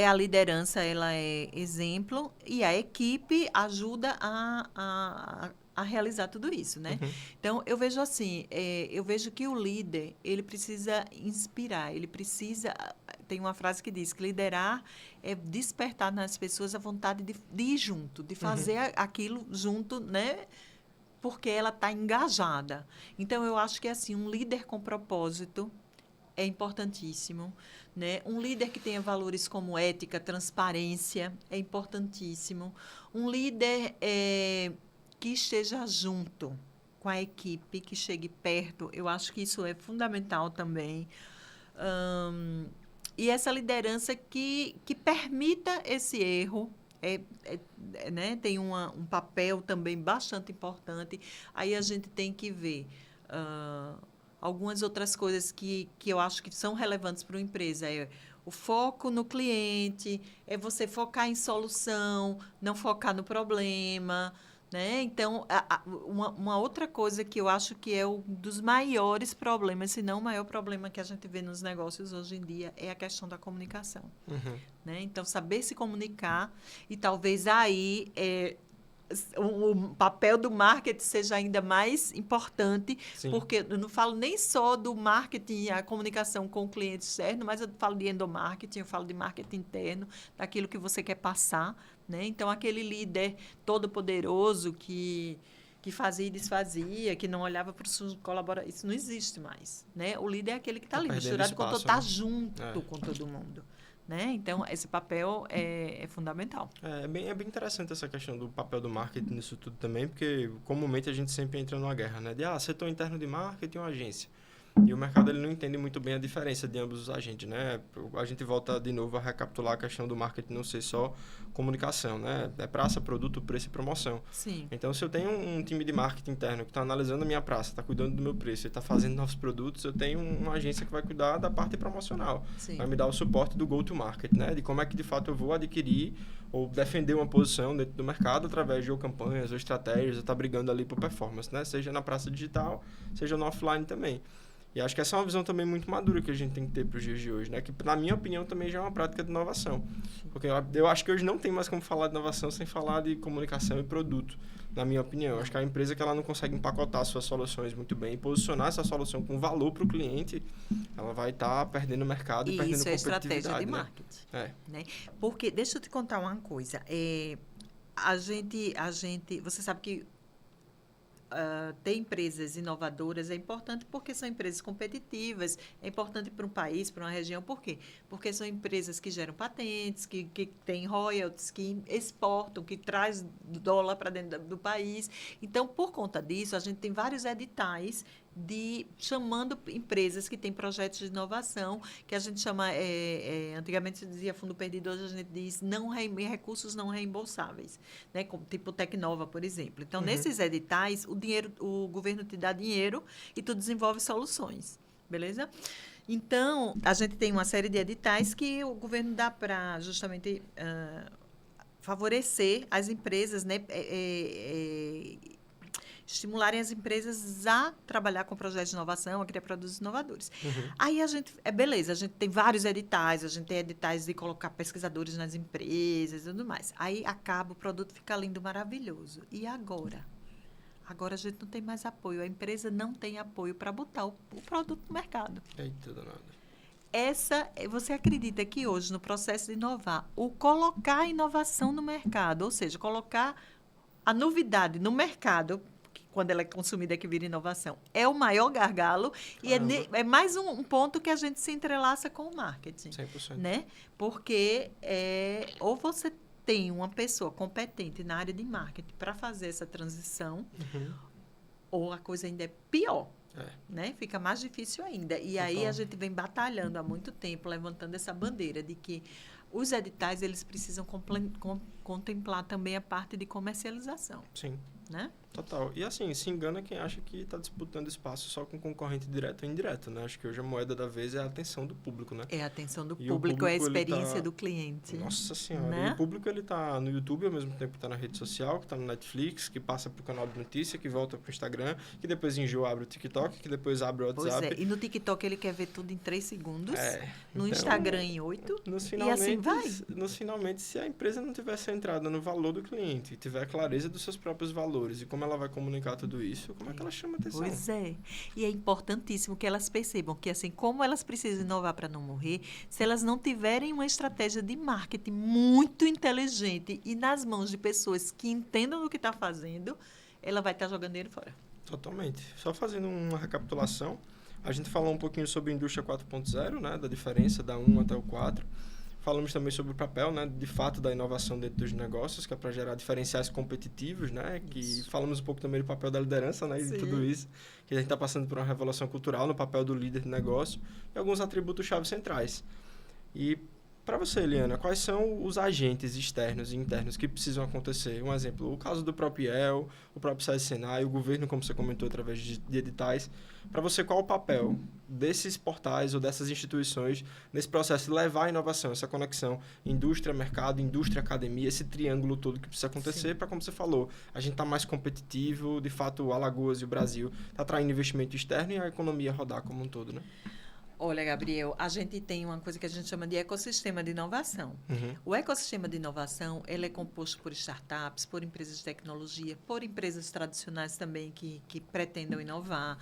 A liderança, ela é exemplo e a equipe ajuda a realizar tudo isso, né? Uhum. Então, eu vejo assim, eu vejo que o líder, ele precisa inspirar, ele precisa... Tem uma frase que diz que liderar é despertar nas pessoas a vontade de ir junto, de fazer aquilo junto, né? Porque ela está engajada. Então, eu acho que, assim, um líder com propósito é importantíssimo, né? Um líder que tenha valores como ética, transparência, é importantíssimo. Um líder que esteja junto com a equipe, que chegue perto, eu acho que isso é fundamental também. E essa liderança que permita esse erro, né? Tem um papel também bastante importante. Aí a gente tem que ver algumas outras coisas que eu acho que são relevantes para uma empresa. É o foco no cliente, é você focar em solução, não focar no problema. Né? Então, uma outra coisa que eu acho que é um dos maiores problemas, se não o maior problema que a gente vê nos negócios hoje em dia, é a questão da comunicação. Né? Então, saber se comunicar e talvez aí o papel do marketing seja ainda mais importante, Sim. porque eu não falo nem só do marketing, a comunicação com o cliente externo, mas eu falo de endomarketing, eu falo de marketing interno, daquilo que você quer passar. Né? Então, aquele líder todo-poderoso que fazia e desfazia, que não olhava para os colaboradores, isso não existe mais. Né? O líder é aquele que está ali, misturado com todo, está junto com todo mundo. Né? Então, esse papel é fundamental. É bem interessante essa questão do papel do marketing nisso tudo também, porque comumente a gente sempre entra numa guerra, né? De setor interno de marketing ou agência. E o mercado ele não entende muito bem a diferença de ambos os agentes, né? A gente volta de novo a recapitular a questão do marketing não ser só comunicação, né? É praça, produto, preço e promoção. Sim. Então, se eu tenho um time de marketing interno que está analisando a minha praça, está cuidando do meu preço e está fazendo novos produtos, eu tenho uma agência que vai cuidar da parte promocional. Sim. Vai me dar o suporte do go-to-market, né? De como é que, de fato, eu vou adquirir ou defender uma posição dentro do mercado através de ou campanhas ou estratégias, ou estar brigando ali por performance, né? Seja na praça digital, seja no offline também. E acho que essa é uma visão também muito madura que a gente tem que ter para os dias de hoje, né? Que, na minha opinião, também já é uma prática de inovação. Porque eu acho que hoje não tem mais como falar de inovação sem falar de comunicação e produto, na minha opinião. Eu acho que a empresa que ela não consegue empacotar suas soluções muito bem e posicionar essa solução com valor para o cliente, ela vai estar perdendo mercado e perdendo competitividade. Isso é estratégia de marketing. Né? Porque, deixa eu te contar uma coisa. Você sabe que ter empresas inovadoras é importante porque são empresas competitivas, é importante para um país, para uma região. Por quê? Porque são empresas que geram patentes, que têm royalties, que exportam, que traz dólar para dentro do país. Então, por conta disso, a gente tem vários editais chamando empresas que têm projetos de inovação, que a gente chama, antigamente se dizia fundo perdido, hoje a gente diz recursos não reembolsáveis, né? Como, tipo Tecnova, por exemplo. Então, nesses editais, o governo te dá dinheiro e tu desenvolve soluções, beleza? Então, a gente tem uma série de editais que o governo dá para justamente favorecer as empresas, né? Estimularem as empresas a trabalhar com projetos de inovação, a criar produtos inovadores. Aí a gente tem vários editais, a gente tem editais de colocar pesquisadores nas empresas e tudo mais. Aí acaba, o produto fica lindo, maravilhoso. E agora? Agora a gente não tem mais apoio, a empresa não tem apoio para botar o produto no mercado. Eita, danada. Você acredita que hoje, no processo de inovar, o colocar a inovação no mercado, ou seja, colocar a novidade no mercado, quando ela é consumida que vira inovação, é o maior gargalo. Caramba. E é mais um ponto que a gente se entrelaça com o marketing. 100%. Né? Porque ou você tem uma pessoa competente na área de marketing para fazer essa transição, ou a coisa ainda é pior. Né? Fica mais difícil ainda. E aí a gente vem batalhando há muito tempo, levantando essa bandeira de que os editais eles precisam contemplar também a parte de comercialização. Sim. Né? Total. E assim, se engana quem acha que está disputando espaço só com concorrente direto ou indireto, né? Acho que hoje a moeda da vez é a atenção do público, né? É a atenção do E o público, é a público, ele experiência tá... do cliente. Nossa Senhora. E o Né? público, ele tá no YouTube ao mesmo tempo que tá na rede social, que tá no Netflix, que passa pro canal de notícia, que volta pro Instagram, que depois enjoa, abre o TikTok, que depois abre o Pois WhatsApp. é. E no TikTok ele quer ver tudo em 3 segundos. No Então, Instagram em 8. Nos E assim vai. finalmente, se a empresa não tiver centrada no valor do cliente, tiver clareza dos seus próprios valores e como ela vai comunicar tudo isso, como é que ela chama atenção? Pois é. E é importantíssimo que elas percebam que, assim, como elas precisam inovar para não morrer, se elas não tiverem uma estratégia de marketing muito inteligente e nas mãos de pessoas que entendam do que está fazendo, ela vai estar jogando dinheiro fora. Totalmente. Só fazendo uma recapitulação, a gente falou um pouquinho sobre a indústria 4.0, né, da diferença da 1 até o 4. Falamos também sobre o papel, né, de fato, da inovação dentro dos negócios, que é para gerar diferenciais competitivos, né, que falamos um pouco também do papel da liderança, né, e de tudo isso, que a gente está passando por uma revolução cultural no papel do líder de negócio e alguns atributos-chave centrais. E para você, Eliana, quais são os agentes externos e internos que precisam acontecer? Um exemplo, o caso do próprio IEL, o próprio SESI Senai, o governo, como você comentou, através de editais. Para você, qual o papel desses portais ou dessas instituições nesse processo de levar a inovação, essa conexão indústria-mercado, indústria-academia, esse triângulo todo que precisa acontecer para, como você falou, a gente estar mais competitivo, de fato, o Alagoas e o Brasil está atraindo investimento externo e a economia rodar como um todo, né? Olha, Gabriel, a gente tem uma coisa que a gente chama de ecossistema de inovação. O ecossistema de inovação, ele é composto por startups, por empresas de tecnologia, por empresas tradicionais também que pretendam inovar,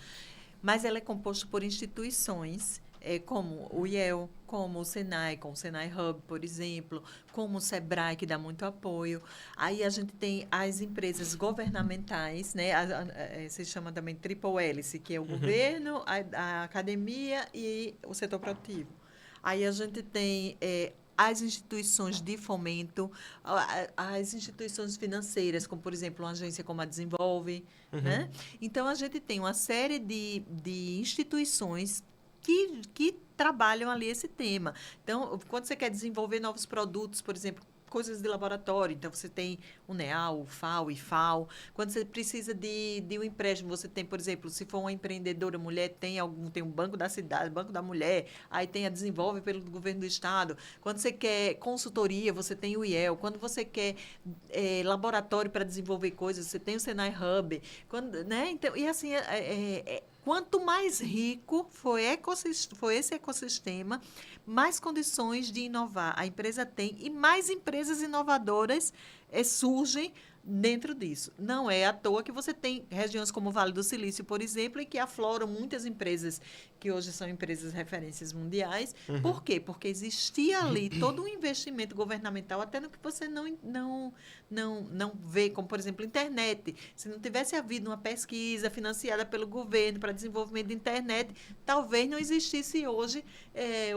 mas ele é composto por instituições como o IEL, como o Senai, com o Senai Hub, por exemplo, como o Sebrae, que dá muito apoio. Aí a gente tem as empresas governamentais, né? Se chama também Triple Hélice, que é o governo, a academia e o setor produtivo. Aí a gente tem as instituições de fomento, as instituições financeiras, como, por exemplo, uma agência como a Desenvolve. Né? Então, a gente tem uma série de instituições que trabalham ali esse tema. Então, quando você quer desenvolver novos produtos, por exemplo, coisas de laboratório, então você tem o NEAL, o FAO, o IFAO. Quando você precisa de um empréstimo, você tem, por exemplo, se for uma empreendedora mulher, tem um banco da cidade, banco da mulher, aí tem a Desenvolve pelo governo do estado. Quando você quer consultoria, você tem o IEL. Quando você quer laboratório para desenvolver coisas, você tem o Senai Hub. Né? Então, e assim, quanto mais rico for esse ecossistema, mais condições de inovar a empresa tem e mais empresas inovadoras surgem dentro disso. Não é à toa que você tem regiões como o Vale do Silício, por exemplo, em que afloram muitas empresas que hoje são empresas referências mundiais. Por quê? Porque existia ali todo um investimento governamental, até no que você não vê, como, por exemplo, internet. Se não tivesse havido uma pesquisa financiada pelo governo para desenvolvimento de internet, talvez não existisse hoje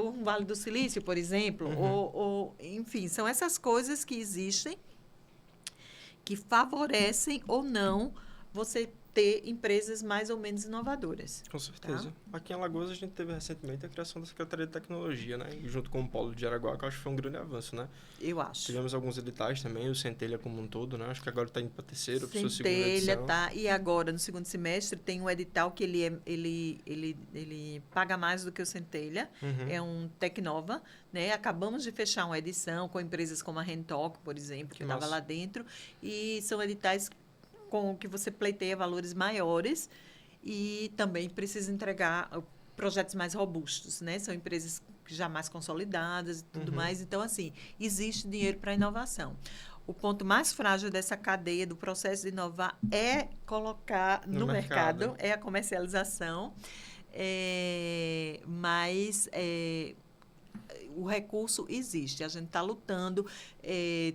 um Vale do Silício, por exemplo. Enfim, são essas coisas que existem que favorecem ou não você ter empresas mais ou menos inovadoras. Com certeza. Tá? Aqui em Alagoas, a gente teve recentemente a criação da Secretaria de Tecnologia, né? Junto com o Polo de Jaraguá, que eu acho que foi um grande avanço, né? Eu acho. Tivemos alguns editais também, o Centelha como um todo, né? Acho que agora está indo para a terceira, para a segunda edição. Centelha, tá. E agora, no segundo semestre, tem um edital que ele paga mais do que o Centelha. É um Tecnova, né? Acabamos de fechar uma edição com empresas como a Rentalk, por exemplo, que estava lá dentro. E são editais com que você pleiteia valores maiores e também precisa entregar projetos mais robustos, né? São empresas já mais consolidadas e tudo mais. Então, assim, existe dinheiro para inovação. O ponto mais frágil dessa cadeia do processo de inovar é colocar no mercado, é a comercialização. Mas o recurso existe, a gente está lutando.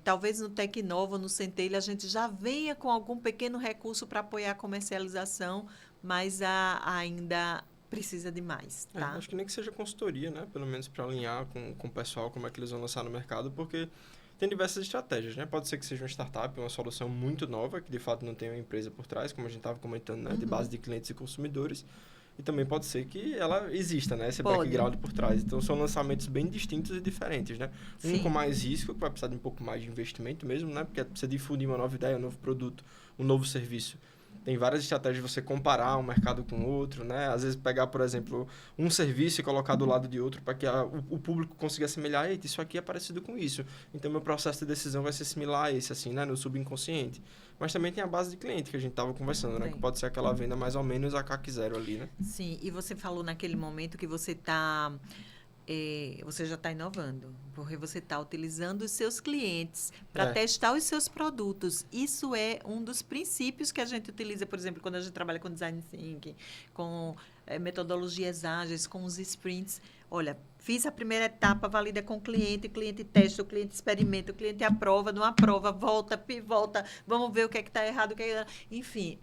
Talvez no Tecnova, no Centelha, a gente já venha com algum pequeno recurso para apoiar a comercialização, mas ainda precisa de mais. Tá? Acho que nem que seja consultoria, né? Pelo menos para alinhar com o pessoal como é que eles vão lançar no mercado, porque tem diversas estratégias, né? Pode ser que seja uma startup, uma solução muito nova, que de fato não tem uma empresa por trás, como a gente estava comentando, né? De base de clientes e consumidores. E também pode ser que ela exista, né? Esse background por trás. Então, são lançamentos bem distintos e diferentes, né? Um com mais risco, que vai precisar de um pouco mais de investimento mesmo, né? Porque você difundir uma nova ideia, um novo produto, um novo serviço. Tem várias estratégias de você comparar um mercado com outro, né? Às vezes pegar, por exemplo, um serviço e colocar do lado de outro para que o público consiga assimilar, eita, isso aqui é parecido com isso. Então, meu processo de decisão vai ser similar a esse, assim, né? No subconsciente. Mas também tem a base de cliente que a gente estava conversando, né? Que pode ser aquela venda mais ou menos a CAC zero ali, né? Sim, e você falou naquele momento que você já está inovando, porque você está utilizando os seus clientes para testar os seus produtos. Isso é um dos princípios que a gente utiliza, por exemplo, quando a gente trabalha com design thinking, com metodologias ágeis, com os sprints. Olha, fiz a primeira etapa, valida com o cliente testa, o cliente experimenta, o cliente aprova, não aprova, volta, pivota, vamos ver o que é que está errado, enfim,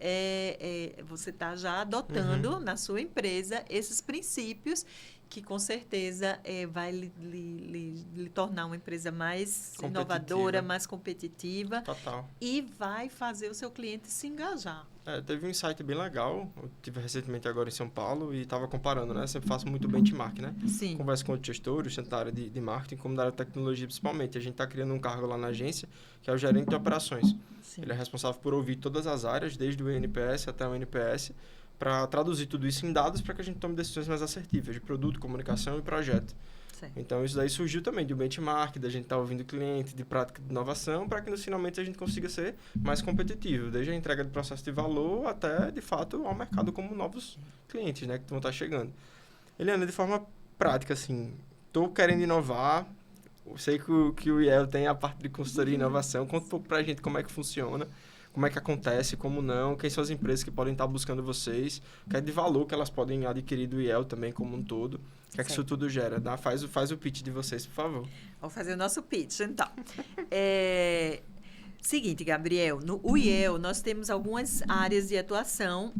você está já adotando na sua empresa esses princípios que com certeza vai lhe tornar uma empresa mais inovadora, mais competitiva. Total. E vai fazer o seu cliente se engajar. Teve um insight bem legal, eu tive recentemente agora em São Paulo e estava comparando, né? Sempre faço muito benchmark, né? Sim. Converso com outros gestores, tanto da área de marketing como da área de tecnologia principalmente. A gente está criando um cargo lá na agência, que é o gerente de operações. Sim. Ele é responsável por ouvir todas as áreas, desde o NPS até o NPS, para traduzir tudo isso em dados para que a gente tome decisões mais assertivas de produto, comunicação e projeto. Certo. Então, isso daí surgiu também do benchmark, da gente estar ouvindo o cliente, de prática de inovação, para que, no finalmente, a gente consiga ser mais competitivo, desde a entrega de processo de valor até, de fato, ao mercado como novos clientes, né, que vão estar chegando. Eliana, de forma prática, assim, estou querendo inovar, eu sei que o IEL tem a parte de consultoria e inovação, conta um pouco para a gente como é que funciona, como é que acontece, como não, quem são as empresas que podem estar buscando vocês, o que é de valor que elas podem adquirir do IEL também como um todo, o que é que isso tudo gera? Faz o pitch de vocês, por favor. Vou fazer o nosso pitch, então. Seguinte, Gabriel, no IEL nós temos algumas áreas de atuação,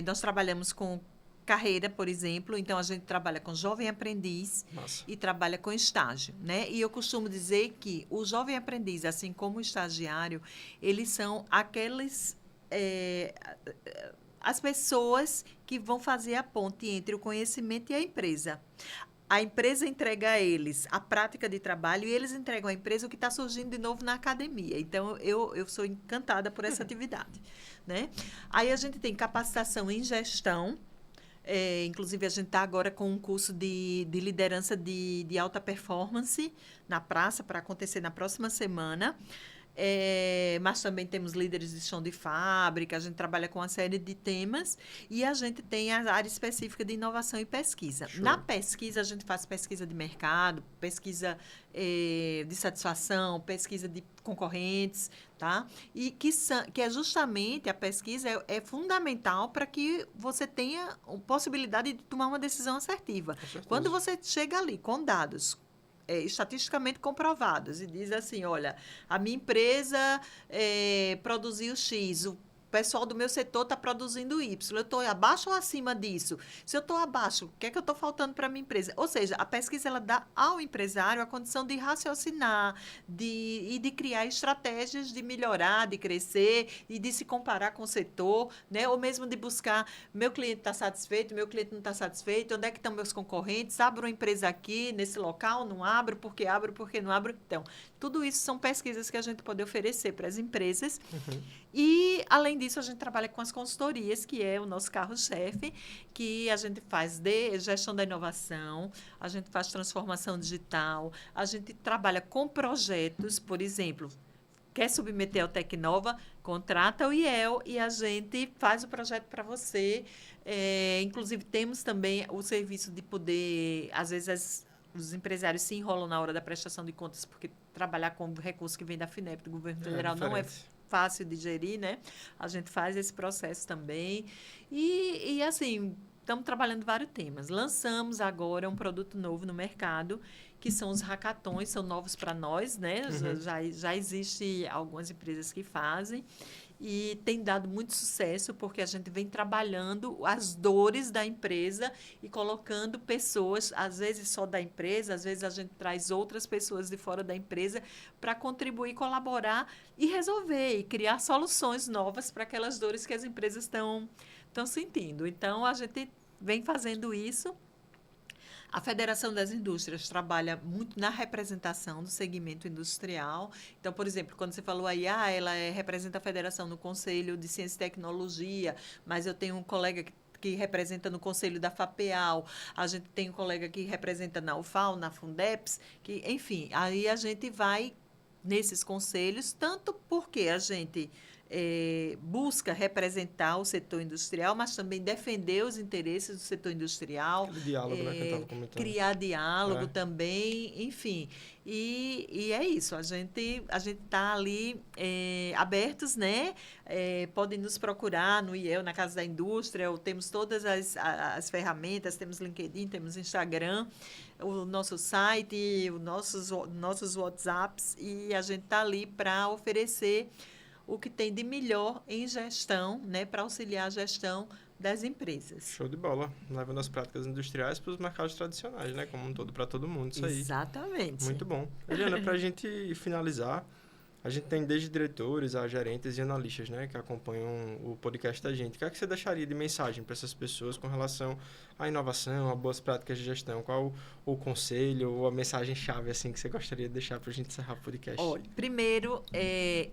nós trabalhamos com carreira, por exemplo, então a gente trabalha com jovem aprendiz. Nossa. E trabalha com estágio, né? E eu costumo dizer que o jovem aprendiz, assim como o estagiário, eles são aqueles as pessoas que vão fazer a ponte entre o conhecimento e a empresa. A empresa entrega a eles a prática de trabalho e eles entregam à empresa o que está surgindo de novo na academia. Então, eu sou encantada por essa atividade, né? Aí a gente tem capacitação em gestão. Inclusive, a gente está agora com um curso de liderança de alta performance na praça para acontecer na próxima semana. Mas também temos líderes de chão de fábrica, a gente trabalha com uma série de temas e a gente tem a área específica de inovação e pesquisa. Show. Na pesquisa, a gente faz pesquisa de mercado, pesquisa de satisfação, pesquisa de concorrentes, tá? E que é justamente a pesquisa é fundamental para que você tenha a possibilidade de tomar uma decisão assertiva. Quando você chega ali com dados estatisticamente comprovados e diz assim, olha, a minha empresa produziu X, o pessoal do meu setor está produzindo Y, eu estou abaixo ou acima disso? Se eu estou abaixo, o que é que eu estou faltando para a minha empresa? Ou seja, a pesquisa ela dá ao empresário a condição de raciocinar e de criar estratégias de melhorar, de crescer e de se comparar com o setor, né? Ou mesmo de buscar, meu cliente está satisfeito, meu cliente não está satisfeito, onde é que estão meus concorrentes? Abro uma empresa aqui, nesse local, não abro, porque não abro? Então, tudo isso são pesquisas que a gente pode oferecer para as empresas. E, além disso, a gente trabalha com as consultorias, que é o nosso carro-chefe, que a gente faz de gestão da inovação, a gente faz transformação digital, a gente trabalha com projetos, por exemplo, quer submeter ao Tecnova, contrata o IEL e a gente faz o projeto para você. Inclusive, temos também o serviço de poder, às vezes, os empresários se enrolam na hora da prestação de contas, porque trabalhar com recurso que vem da FINEP, do governo federal, não é fácil de gerir, né? A gente faz esse processo também. E assim, estamos trabalhando vários temas. Lançamos agora um produto novo no mercado, que são os hackathons, são novos para nós, né? Já existe algumas empresas que fazem. E tem dado muito sucesso, porque a gente vem trabalhando as dores da empresa e colocando pessoas, às vezes só da empresa, às vezes a gente traz outras pessoas de fora da empresa para contribuir, colaborar e resolver, e criar soluções novas para aquelas dores que as empresas estão sentindo. Então, a gente vem fazendo isso. A Federação das Indústrias trabalha muito na representação do segmento industrial. Então, por exemplo, quando você falou aí, ela representa a federação no Conselho de Ciência e Tecnologia, mas eu tenho um colega que representa no Conselho da FAPEAL, a gente tem um colega que representa na UFAL, na Fundeps, que, enfim, aí a gente vai nesses conselhos, tanto porque a gente busca representar o setor industrial, mas também defender os interesses do setor industrial. Aquele diálogo, né, que eu estava comentando. Criar diálogo também, enfim. E é isso, a gente está ali abertos, né? Podem nos procurar no IEL, na Casa da Indústria, temos todas as ferramentas, temos LinkedIn, temos Instagram, o nosso site, os nossos WhatsApps, e a gente está ali para oferecer o que tem de melhor em gestão, né, para auxiliar a gestão das empresas. Show de bola. Levando as práticas industriais para os mercados tradicionais, né, como um todo, para todo mundo, isso aí. Exatamente. Muito bom. Eliana, para a gente finalizar, a gente tem desde diretores a gerentes e analistas, né, que acompanham o podcast da gente. O que é que você deixaria de mensagem para essas pessoas com relação à inovação, a boas práticas de gestão? Qual o conselho ou a mensagem-chave assim, que você gostaria de deixar para a gente encerrar o podcast? Olha, primeiro,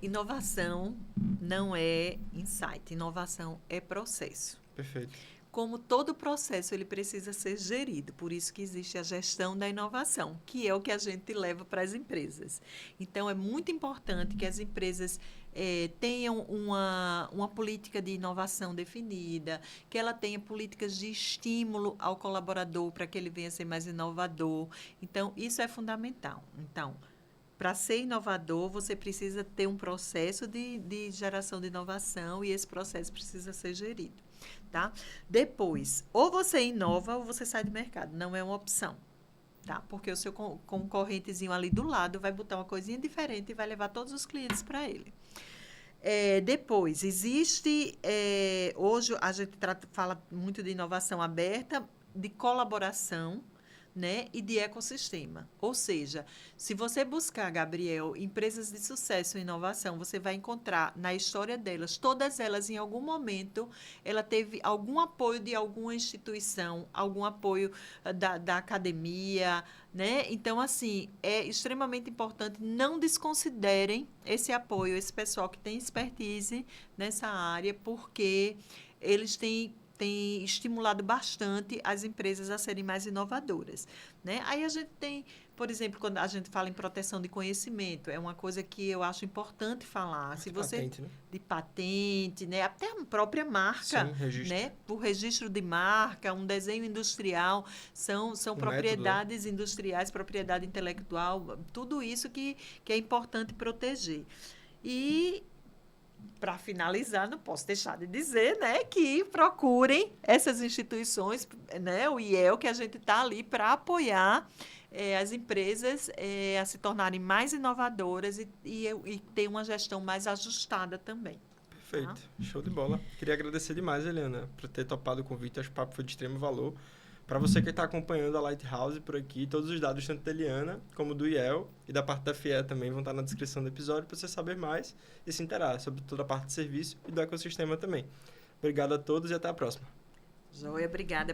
inovação não é insight, inovação é processo. Perfeito. Como todo processo, ele precisa ser gerido. Por isso que existe a gestão da inovação, que é o que a gente leva para as empresas. Então, é muito importante que as empresas tenham uma política de inovação definida, que ela tenha políticas de estímulo ao colaborador para que ele venha a ser mais inovador. Então, isso é fundamental. Então, para ser inovador, você precisa ter um processo de geração de inovação e esse processo precisa ser gerido. Tá? Depois, ou você inova ou você sai do mercado. Não é uma opção. Tá? Porque o seu concorrentezinho ali do lado vai botar uma coisinha diferente e vai levar todos os clientes para ele. Depois, existe... hoje, a gente fala muito de inovação aberta, de colaboração, né, e de ecossistema. Ou seja, se você buscar, Gabriel, empresas de sucesso e inovação, você vai encontrar na história delas, todas elas, em algum momento, ela teve algum apoio de alguma instituição, algum apoio da academia, né? Então, assim, é extremamente importante, não desconsiderem esse apoio, esse pessoal que tem expertise nessa área, porque eles têm estimulado bastante as empresas a serem mais inovadoras, né? Aí a gente tem, por exemplo, quando a gente fala em proteção de conhecimento, é uma coisa que eu acho importante falar. Se você patente, né? De patente, né? Até a própria marca, sim, registro. né? O registro de marca, um desenho industrial, são propriedades método, industriais, propriedade intelectual, tudo isso que é importante proteger. E para finalizar, não posso deixar de dizer, né, que procurem essas instituições, né, o IEL, que a gente está ali para apoiar as empresas a se tornarem mais inovadoras e ter uma gestão mais ajustada também. Perfeito. Tá? Show de bola. Queria agradecer demais, Eliana, por ter topado o convite. Acho que o papo foi de extremo valor. Para você que está acompanhando a Lighthouse por aqui, todos os dados, tanto da Eliana como do IEL e da parte da FIE também, vão estar na descrição do episódio para você saber mais e se interar sobre toda a parte de serviço e do ecossistema também. Obrigado a todos e até a próxima. Joia, obrigada.